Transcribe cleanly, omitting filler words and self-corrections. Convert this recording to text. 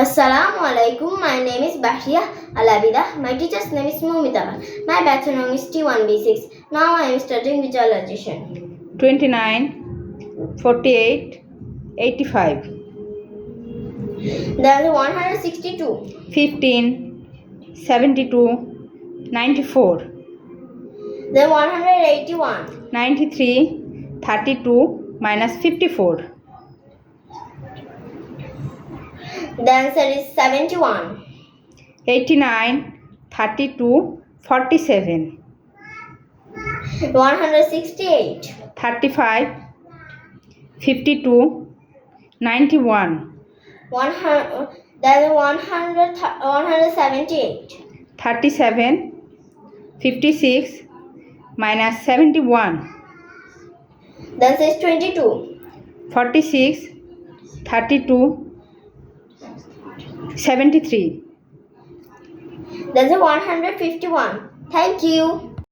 Assalamu alaikum. My name is Bahriya Alabida. My teacher's name is Mumitala. My batch number is T1B6. Now I am studying visualization. 29, 48, 85, There is 162, 15, 72, 94, then 181, 93, 32 minus 54, then there is 71, 89, 32, 47, 168, 35, 52, 91, 100, then 178, 37, 56 minus 71, then there is 22, 46, 32, 73. then there is 151. Thank you.